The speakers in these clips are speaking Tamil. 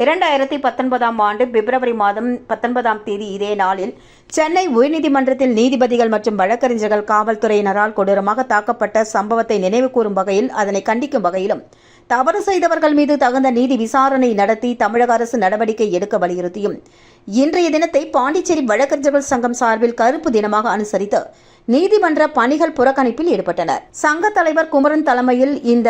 2019 ஆண்டு பிப்ரவரி மாதம் 19ஆம் தேதி இதே நாளில் சென்னை உயர்நீதிமன்றத்தில் நீதிபதிகள் மற்றும் வழக்கறிஞர்கள் காவல்துறையினரால் கொடூரமாக தாக்கப்பட்ட சம்பவத்தை நினைவுகூரும் வகையில் அதனை கண்டிக்கும் வகையிலும் தவறு செய்தவர்கள் மீது தகுந்த நீதி விசாரணை நடத்தி தமிழக அரசு நடவடிக்கை எடுக்க வலியுறுத்தியும் இன்றைய தினத்தை பாண்டிச்சேரி வழக்கறிஞர்கள் சங்கம் சார்பில் கருப்பு தினமாக அனுசரித்து நீதிமன்ற பணிகள் புறக்கணிப்பில் ஈடுபட்டனர். சங்க தலைவர் குமரன் தலைமையில் இந்த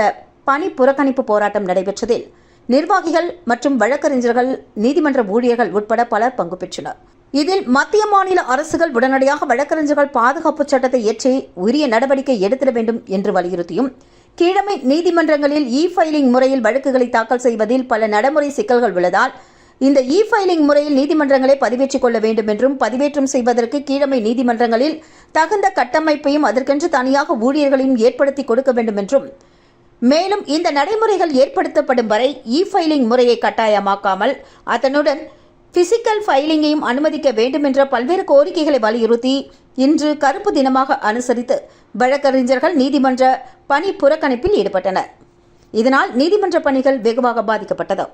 பணி புறக்கணிப்பு போராட்டம் நடைபெற்றதில் நிர்வாகிகள் மற்றும் வழக்கறிஞர்கள், நீதிமன்ற ஊழியர்கள் உட்பட பலர் பங்கு பெற்றனர். இதில் மத்திய மாநில அரசுகள் உடனடியாக வழக்கறிஞர்கள் பாதுகாப்பு சட்டத்தை இயற்றி உரிய நடவடிக்கை எடுத்திட வேண்டும் என்று வலியுறுத்தியும், கீழமை நீதிமன்றங்களில் ஃபைலிங் முறையில் வழக்குகளை தாக்கல் செய்வதில் பல நடைமுறை சிக்கல்கள் உள்ளதால் இந்த ஃபைலிங் முறையில் நீதிமன்றங்களை பதிவேற்றிக் கொள்ள வேண்டும் என்றும், பதிவேற்றம் செய்வதற்கு கீழமை நீதிமன்றங்களில் தகுந்த கட்டமைப்பையும் அதற்கென்று தனியாக ஊழியர்களையும் ஏற்படுத்தி கொடுக்க வேண்டும் என்றும், மேலும் இந்த நடைமுறைகள் ஏற்படுத்தப்படும் வரை ஃபைலிங் முறையை கட்டாயமாக்காமல் அதனுடன் பிசிக்கல் ஃபைலிங்கையும் அனுமதிக்க வேண்டும் என்ற பல்வேறு கோரிக்கைகளை வலியுறுத்தி இன்று கருப்பு தினமாக அனுசரித்து வழக்கறிஞர்கள் நீதிமன்ற பணி புறக்கணிப்பில் ஈடுபட்டனர். இதனால் நீதிமன்ற பணிகள் வெகுவாக பாதிக்கப்பட்டது.